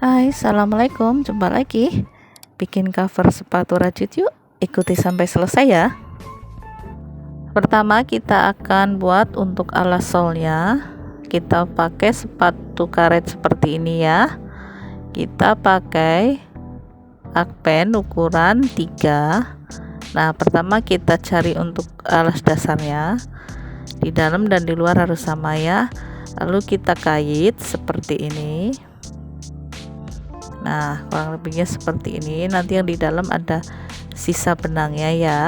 Hai, assalamualaikum. Jumpa lagi. Bikin cover sepatu rajut yuk. Ikuti sampai selesai ya. Pertama kita akan buat untuk alas solnya. Kita pakai sepatu karet seperti ini ya. Kita pakai akpen ukuran 3. Nah, pertama kita cari untuk alas dasarnya. Di dalam dan di luar harus sama ya. Lalu kita kait seperti ini. Nah, kurang lebihnya seperti ini. Nanti yang di dalam ada sisa benangnya ya.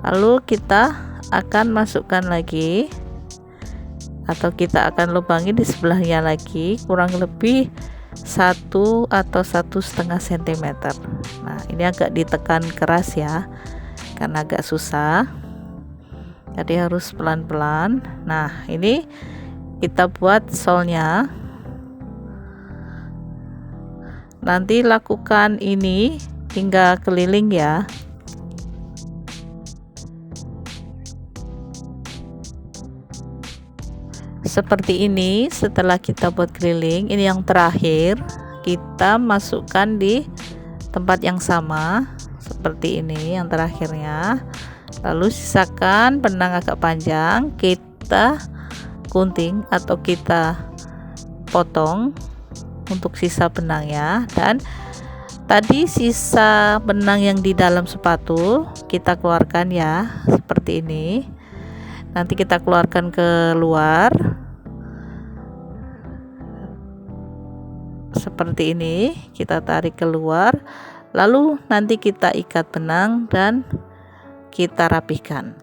Lalu kita akan masukkan lagi, atau kita akan lubangi di sebelahnya lagi, kurang lebih 1 atau 1,5 cm. Nah, ini agak ditekan keras ya, karena agak susah. Jadi harus pelan-pelan. Nah, ini kita buat solnya. Nanti lakukan ini hingga keliling ya. Seperti ini. Setelah kita buat keliling, ini yang terakhir kita masukkan di tempat yang sama seperti ini, yang terakhirnya. Lalu sisakan benang agak panjang, kita gunting atau kita potong untuk sisa benangnya. Dan tadi sisa benang yang di dalam sepatu kita keluarkan ya, seperti ini. Nanti kita keluarkan ke luar seperti ini, kita tarik keluar, lalu nanti kita ikat benang dan kita rapihkan.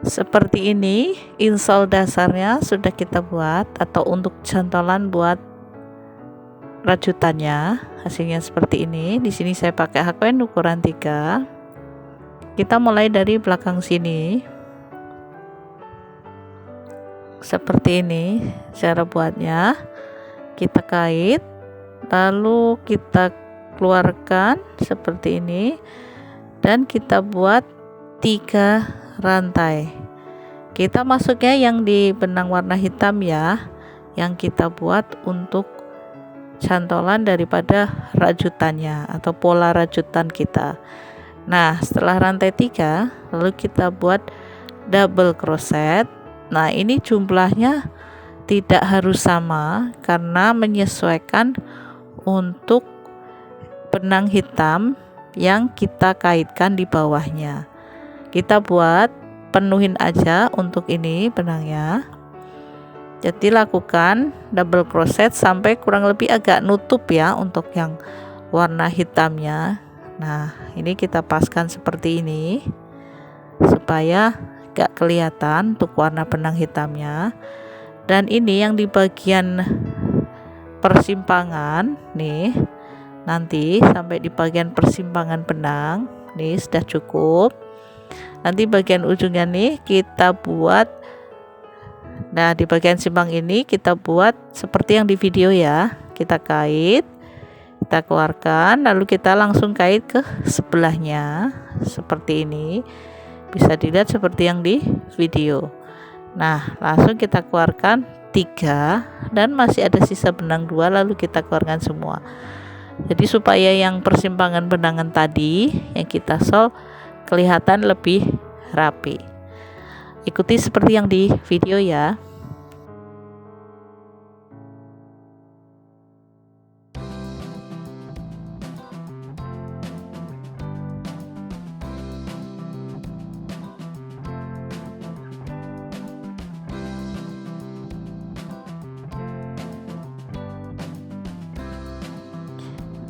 Seperti ini insole dasarnya sudah kita buat, atau untuk cantolan buat rajutannya. Hasilnya seperti ini. Di sini saya pakai akpen ukuran 3. Kita mulai dari belakang sini. Seperti ini cara buatnya. Kita kait, lalu kita keluarkan seperti ini, dan kita buat 3 rantai. Kita masuknya yang di benang warna hitam ya, yang kita buat untuk cantolan daripada rajutannya atau pola rajutan kita. Nah, setelah rantai 3, lalu kita buat double crochet. Nah, ini jumlahnya tidak harus sama karena menyesuaikan untuk benang hitam yang kita kaitkan di bawahnya. Kita buat penuhin aja untuk ini benangnya. Jadi lakukan double crochet sampai kurang lebih agak nutup ya untuk yang warna hitamnya. Nah, ini kita paskan seperti ini supaya gak kelihatan untuk warna benang hitamnya. Dan ini yang di bagian persimpangan nih, nanti sampai di bagian persimpangan benang nih sudah cukup. Nanti bagian ujungnya nih kita buat, nah di bagian simpang ini kita buat seperti yang di video ya. Kita kait, kita keluarkan, lalu kita langsung kait ke sebelahnya seperti ini. Bisa dilihat seperti yang di video. Nah, langsung kita keluarkan 3, dan masih ada sisa benang 2, lalu kita keluarkan semua. Jadi supaya yang persimpangan benangan tadi yang kita sol kelihatan lebih rapi. Ikuti seperti yang di video ya.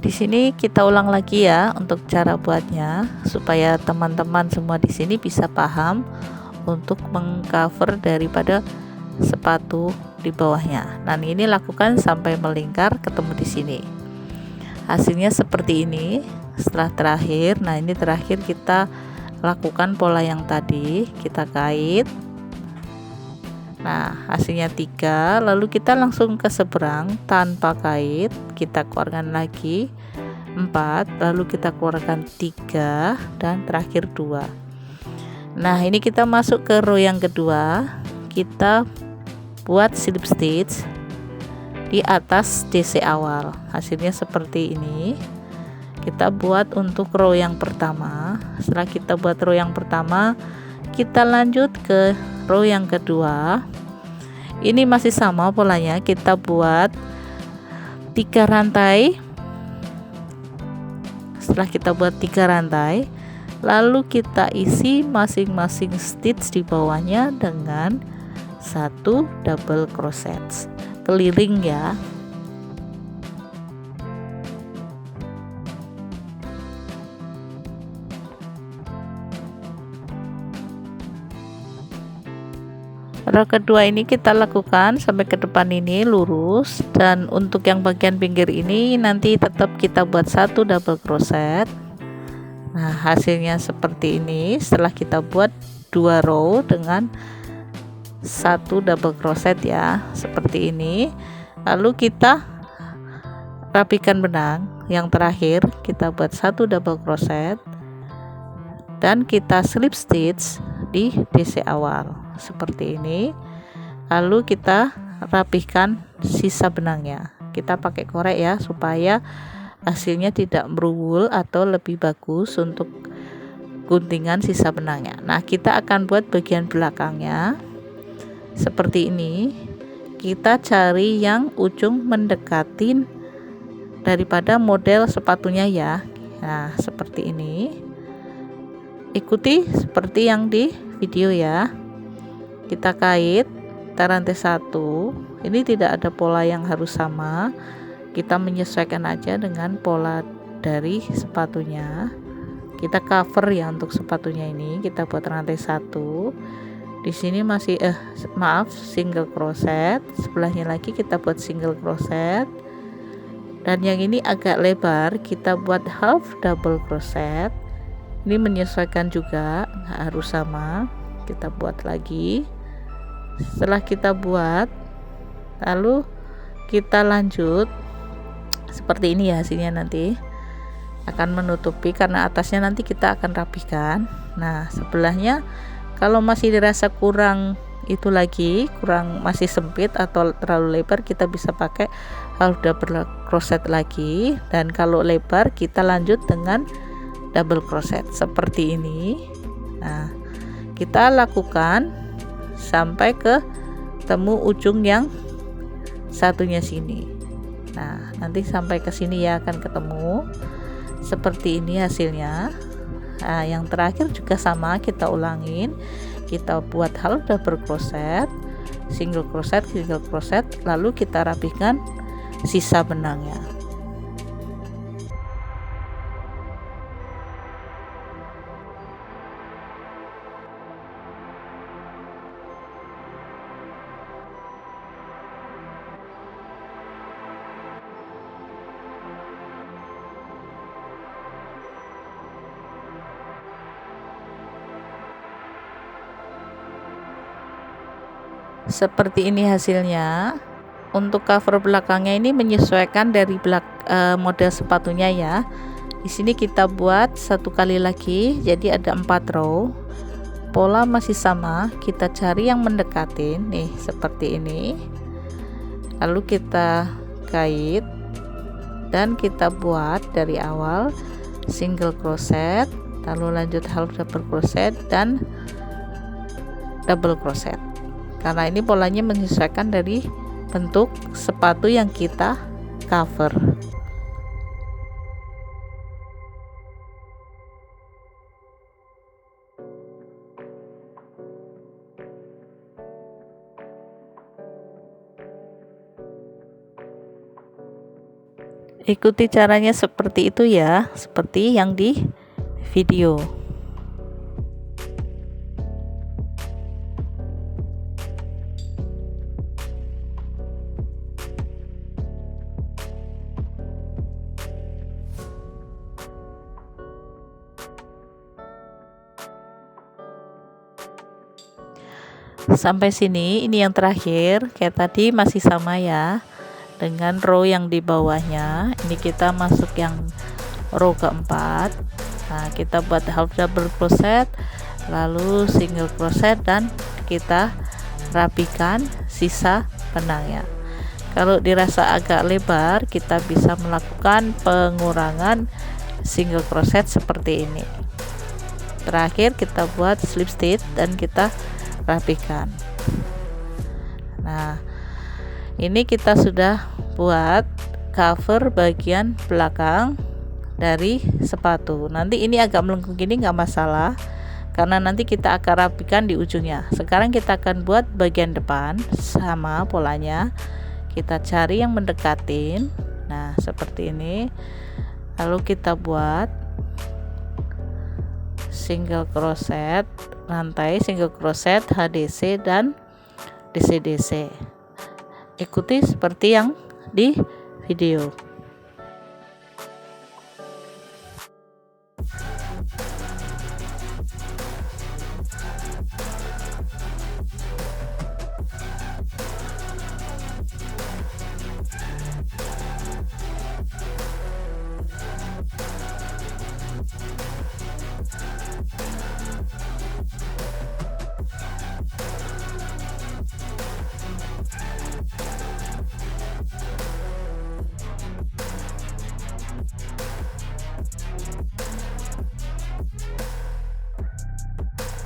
Di sini kita ulang lagi ya untuk cara buatnya supaya teman-teman semua di sini bisa paham untuk mengcover daripada sepatu di bawahnya. Nah, ini lakukan sampai melingkar ketemu di sini. Hasilnya seperti ini. Setelah terakhir, nah ini terakhir kita lakukan pola yang tadi, kita kait. Nah, hasilnya 3, lalu kita langsung ke seberang tanpa kait, kita keluarkan lagi 4, lalu kita keluarkan 3, dan terakhir 2. Nah, ini kita masuk ke row yang kedua, kita buat slip stitch di atas DC awal. Hasilnya seperti ini. Kita buat untuk row yang pertama. Setelah kita buat row yang pertama, kita lanjut ke row yang kedua. Ini masih sama polanya, kita buat 3 rantai. Setelah kita buat 3 rantai, lalu kita isi masing-masing stitch di bawahnya dengan 1 double crochet keliling ya. Row kedua ini kita lakukan sampai ke depan ini lurus, dan untuk yang bagian pinggir ini nanti tetap kita buat 1 double crochet. Nah, hasilnya seperti ini. Setelah kita buat 2 row dengan 1 double crochet ya, seperti ini. Lalu kita rapikan benang. Yang terakhir kita buat 1 double crochet dan kita slip stitch di DC awal seperti ini. Lalu kita rapihkan sisa benangnya. Kita pakai korek ya, supaya hasilnya tidak meruwul atau lebih bagus untuk guntingan sisa benangnya. Nah, kita akan buat bagian belakangnya seperti ini. Kita cari yang ujung mendekatin daripada model sepatunya ya. Nah, seperti ini. Ikuti seperti yang di video ya. Kita kait, kita rantai 1. Ini tidak ada pola yang harus sama, kita menyesuaikan aja dengan pola dari sepatunya. Kita cover ya untuk sepatunya ini. Kita buat rantai 1. Di sini masih single crochet. Sebelahnya lagi kita buat single crochet, dan yang ini agak lebar kita buat half double crochet. Ini menyesuaikan juga, nggak harus sama. Kita buat lagi. Setelah kita buat, lalu kita lanjut seperti ini ya. Hasilnya nanti akan menutupi, karena atasnya nanti kita akan rapihkan. Nah, sebelahnya kalau masih dirasa kurang itu lagi, kurang masih sempit atau terlalu lebar, kita bisa pakai half double crochet lagi. Dan kalau lebar kita lanjut dengan double crochet seperti ini. Nah, kita lakukan sampai ke temu ujung yang satunya sini. Nah, nanti sampai ke sini ya akan ketemu seperti ini hasilnya. Nah, yang terakhir juga sama, kita ulangin. Kita buat half double crochet, single crochet, lalu kita rapihkan sisa benangnya. Seperti ini hasilnya. Untuk cover belakangnya ini menyesuaikan dari model sepatunya ya. Di sini kita buat 1 kali lagi, jadi ada 4 row. Pola masih sama, kita cari yang mendekatin nih seperti ini. Lalu kita kait dan kita buat dari awal single crochet, lalu lanjut half double crochet dan double crochet. Karena ini polanya menyesuaikan dari bentuk sepatu yang kita cover. Ikuti caranya seperti itu ya, seperti yang di video. Sampai sini ini yang terakhir, kayak tadi masih sama ya dengan row yang di bawahnya. Ini kita masuk yang row keempat. Nah, kita buat half double crochet, lalu single crochet, dan kita rapikan sisa benangnya. Kalau dirasa agak lebar, kita bisa melakukan pengurangan single crochet seperti ini. Terakhir kita buat slip stitch dan kita rapikan. Nah, ini kita sudah buat cover bagian belakang dari sepatu. Nanti ini agak melengkung gini nggak masalah, karena nanti kita akan rapikan di ujungnya. Sekarang kita akan buat bagian depan, sama polanya. Kita cari yang mendekatin. Nah, seperti ini. Lalu kita buat single crochet, rantai single crochet, HDC dan DC-DC. Ikuti seperti yang di video.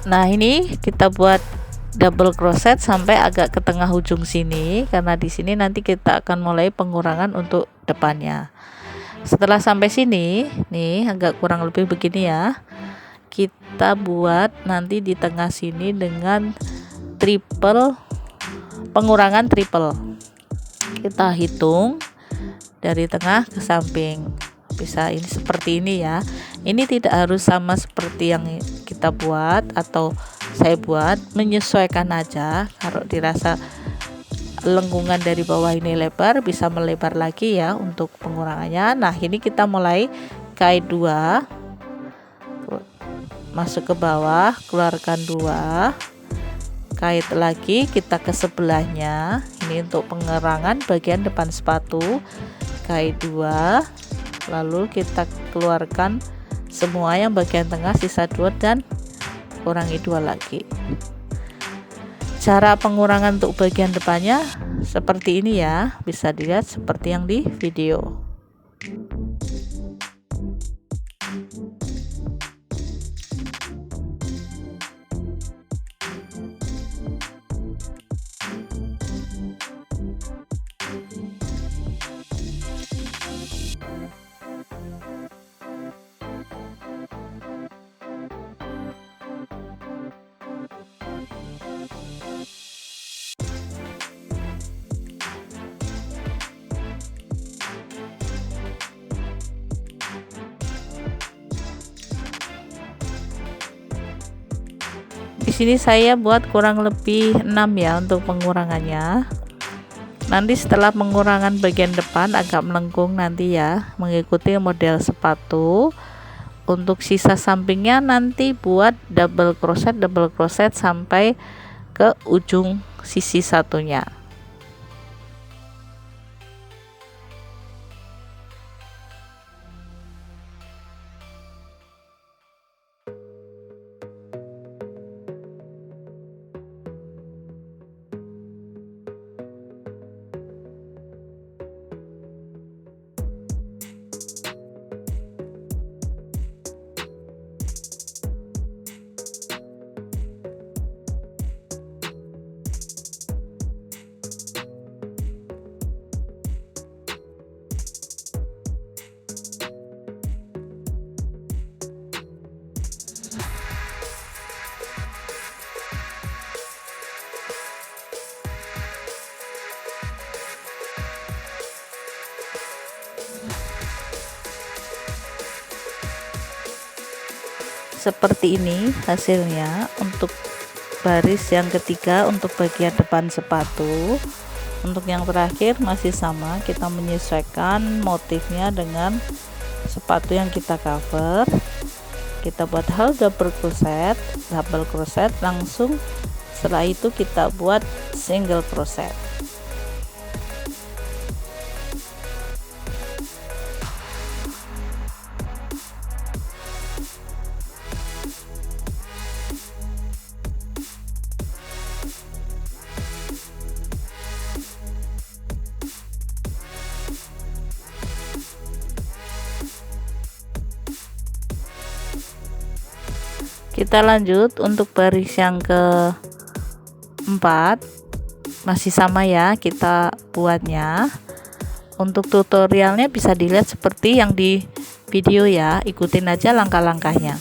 Nah, ini kita buat double crochet sampai agak ke tengah ujung sini, karena di sini nanti kita akan mulai pengurangan untuk depannya. Setelah sampai sini nih, agak kurang lebih begini ya, kita buat nanti di tengah sini dengan triple, pengurangan triple. Kita hitung dari tengah ke samping, bisa ini seperti ini ya. Ini tidak harus sama seperti yang kita buat atau saya buat, menyesuaikan aja. Kalau dirasa lengkungan dari bawah ini lebar, bisa melebar lagi ya untuk pengurangannya. Nah, ini kita mulai kait 2, masuk ke bawah, keluarkan 2, kait lagi, kita ke sebelahnya. Ini untuk pengurangan bagian depan sepatu, kait 2, lalu kita keluarkan semua yang bagian tengah, sisa 2 dan kurangi 2 lagi. Cara pengurangan untuk bagian depannya seperti ini ya, bisa dilihat seperti yang di video. Di sini saya buat kurang lebih 6 ya untuk pengurangannya. Nanti setelah pengurangan bagian depan agak melengkung nanti ya, mengikuti model sepatu. Untuk sisa sampingnya nanti buat double crochet sampai ke ujung sisi satunya. Seperti ini hasilnya untuk baris yang ketiga untuk bagian depan sepatu. Untuk yang terakhir masih sama, kita menyesuaikan motifnya dengan sepatu yang kita cover. Kita buat hal double crochet langsung Setelah itu kita buat single crochet. Kita lanjut untuk baris yang keempat, masih sama ya kita buatnya. Untuk tutorialnya bisa dilihat seperti yang di video ya, ikutin aja langkah-langkahnya.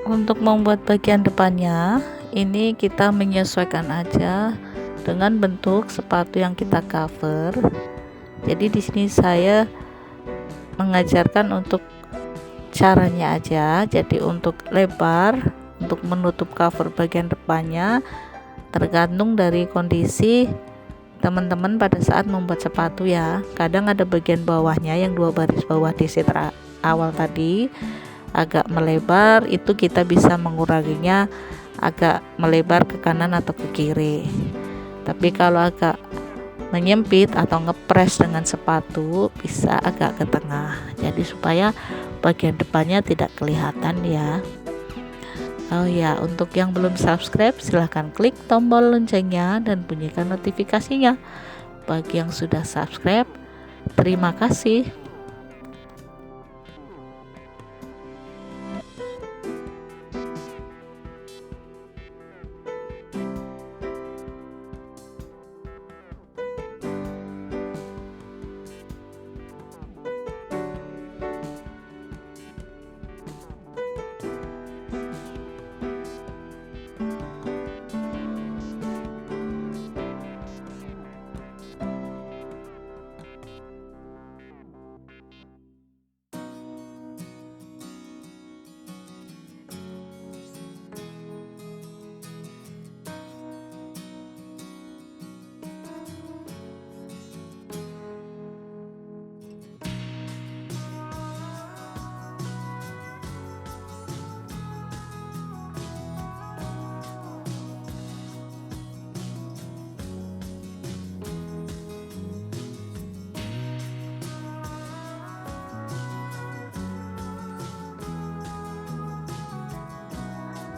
Untuk membuat bagian depannya, ini kita menyesuaikan aja dengan bentuk sepatu yang kita cover. Jadi di sini saya mengajarkan untuk caranya aja. Jadi untuk lebar, untuk menutup cover bagian depannya tergantung dari kondisi teman-teman pada saat membuat sepatu ya. Kadang ada bagian bawahnya yang 2 baris bawah di set awal tadi agak melebar, itu kita bisa menguranginya agak melebar ke kanan atau ke kiri. Tapi kalau agak menyempit atau ngepres dengan sepatu bisa agak ke tengah, jadi supaya bagian depannya tidak kelihatan ya. Oh ya, untuk yang belum subscribe silahkan klik tombol loncengnya dan bunyikan notifikasinya. Bagi yang sudah subscribe, terima kasih.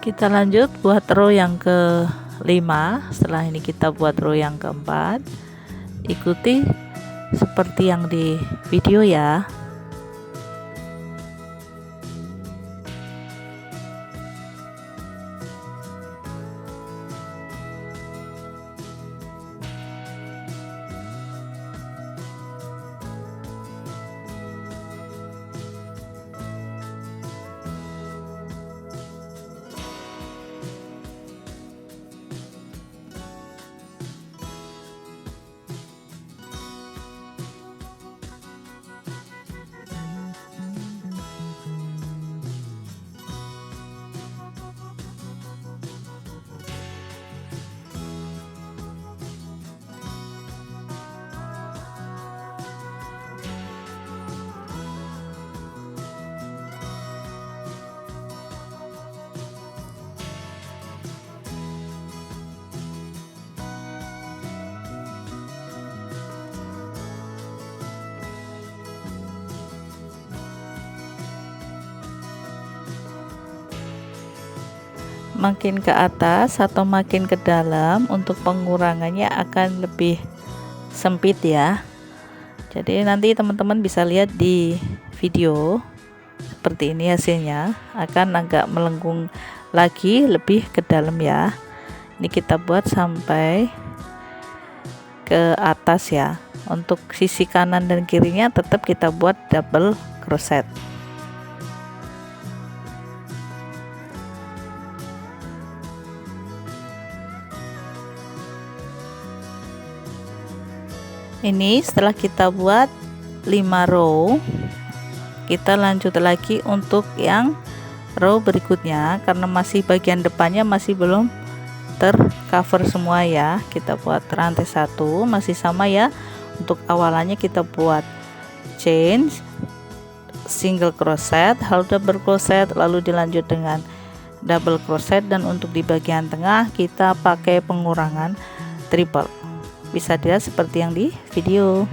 Kita lanjut buat row yang ke-5. Setelah ini kita buat row yang keempat. Ikuti seperti yang di video ya. makin ke atas atau makin ke dalam, untuk pengurangannya akan lebih sempit ya. Jadi nanti teman-teman bisa lihat di video seperti ini, hasilnya akan agak melengkung lagi, lebih ke dalam ya. Ini kita buat sampai ke atas ya. Untuk sisi kanan dan kirinya tetap kita buat double crochet. Ini setelah kita buat 5 row, kita lanjut lagi untuk yang row berikutnya, karena masih bagian depannya masih belum tercover semua ya. Kita buat rantai 1 masih sama ya. Untuk awalannya kita buat chain, single crochet, double crochet, lalu dilanjut dengan double crochet, dan untuk di bagian tengah kita pakai pengurangan triple. Bisa dilihat seperti yang di video.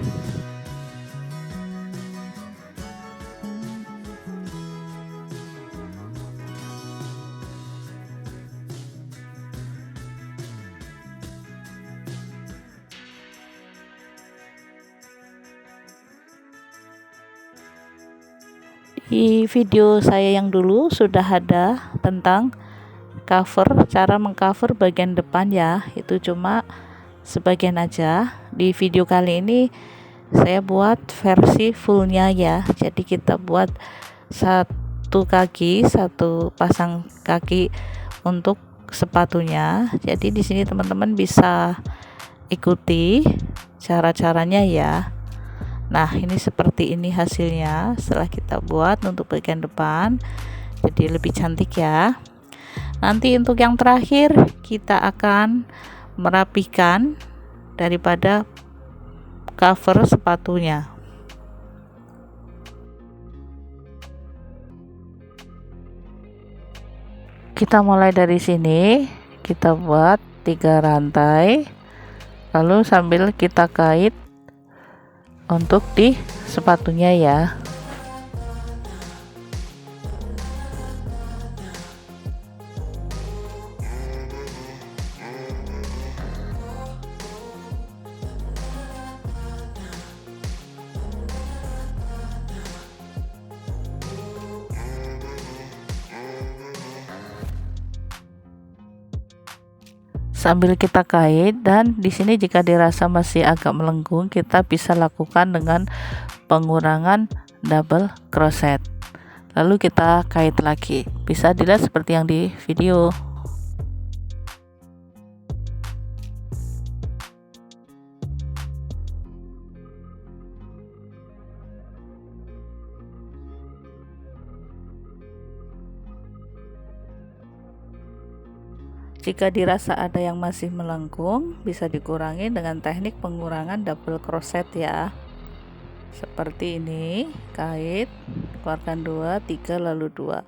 Di video saya yang dulu sudah ada tentang cover, cara mengcover bagian depan ya, itu cuma sebagian aja. Di video kali ini saya buat versi fullnya ya. Jadi kita buat satu pasang kaki untuk sepatunya. Jadi di sini teman-teman bisa ikuti cara-caranya ya. Nah, ini seperti ini hasilnya setelah kita buat untuk bagian depan. Jadi lebih cantik ya. Nanti untuk yang terakhir kita akan merapikan daripada cover sepatunya. Kita mulai dari sini, kita buat 3 rantai, lalu sambil kita kait untuk di sepatunya ya. Sambil kita kait, dan di sini jika dirasa masih agak melengkung, kita bisa lakukan dengan pengurangan double crochet, lalu kita kait lagi. Bisa dilihat seperti yang di video. Jika dirasa ada yang masih melengkung, bisa dikurangi dengan teknik pengurangan double crochet ya. Seperti ini, kait, keluarkan 2, 3, lalu 2.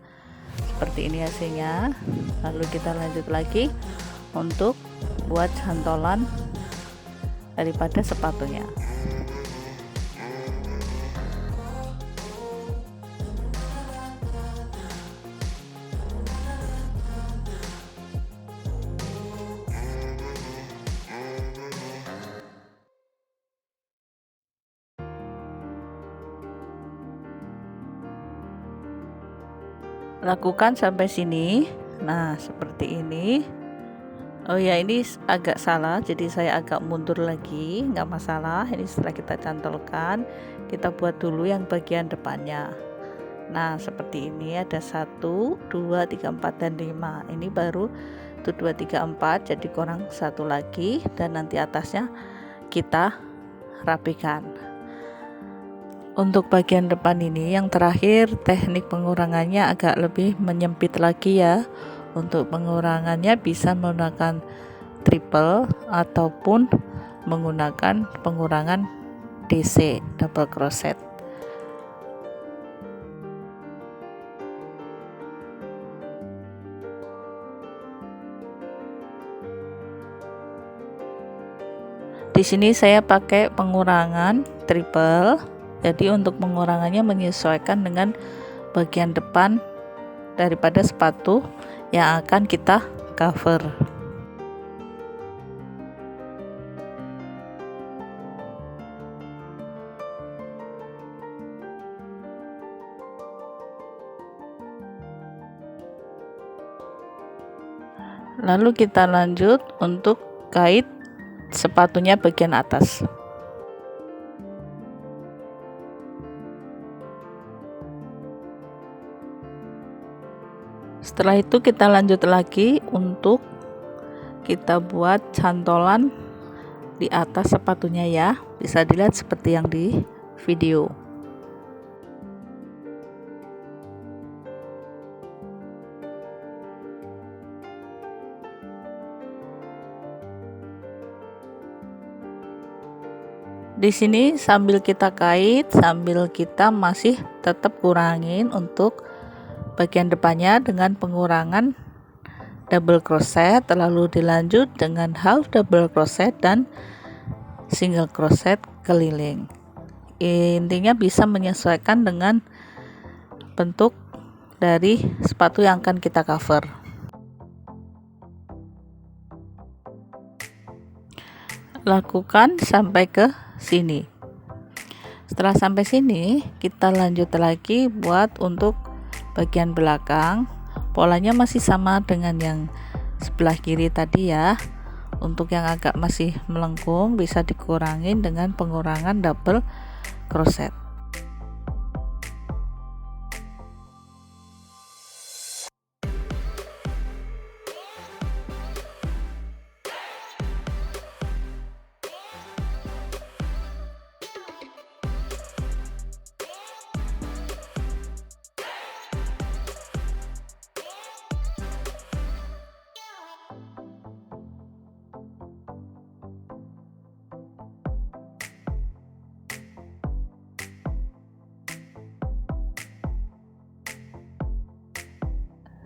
Seperti ini hasilnya. Lalu kita lanjut lagi untuk buat cantolan daripada sepatunya. Lakukan sampai sini. Nah, seperti ini. Oh ya, ini agak salah, jadi saya agak mundur lagi, nggak masalah. Ini setelah kita cantolkan, kita buat dulu yang bagian depannya. Nah, seperti ini ada 1, 2, 3, 4, dan 5. Ini baru 1, 2, 3, 4, jadi kurang satu lagi, dan nanti atasnya kita rapikan. Untuk bagian depan ini yang terakhir, teknik pengurangannya agak lebih menyempit lagi ya. Untuk pengurangannya bisa menggunakan triple ataupun menggunakan pengurangan DC, double crochet. Di sini saya pakai pengurangan triple. Jadi untuk pengurangannya menyesuaikan dengan bagian depan daripada sepatu yang akan kita cover. Lalu kita lanjut untuk kait sepatunya bagian atas. Setelah itu kita lanjut lagi untuk kita buat cantolan di atas sepatunya ya. Bisa dilihat seperti yang di video. Di sini sambil kita kait, sambil kita masih tetap kurangin untuk bagian depannya dengan pengurangan double crochet, lalu dilanjut dengan half double crochet dan single crochet keliling. Intinya bisa menyesuaikan dengan bentuk dari sepatu yang akan kita cover. Lakukan sampai ke sini. Setelah sampai sini, kita lanjut lagi buat untuk bagian belakang. Polanya masih sama dengan yang sebelah kiri tadi ya. Untuk yang agak masih melengkung bisa dikurangin dengan pengurangan double crochet.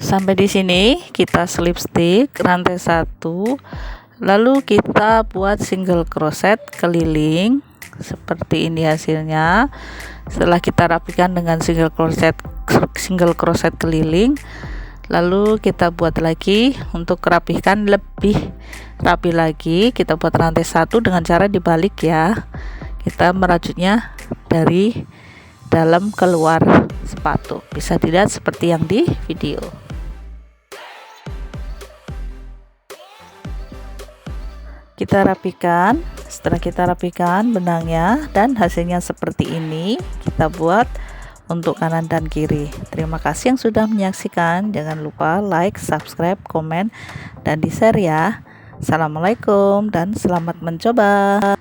Sampai di sini kita slip stick rantai 1, lalu kita buat single crochet keliling seperti ini hasilnya. Setelah kita rapikan dengan single crochet keliling, lalu kita buat lagi untuk rapikan lebih rapi lagi. Kita buat rantai 1 dengan cara dibalik ya. Kita merajutnya dari dalam keluar sepatu. Bisa dilihat seperti yang di video. Kita rapikan. Setelah kita rapikan benangnya dan hasilnya seperti ini, kita buat untuk kanan dan kiri. Terima kasih yang sudah menyaksikan. Jangan lupa like, subscribe, komen, dan di share ya. Assalamualaikum dan selamat mencoba.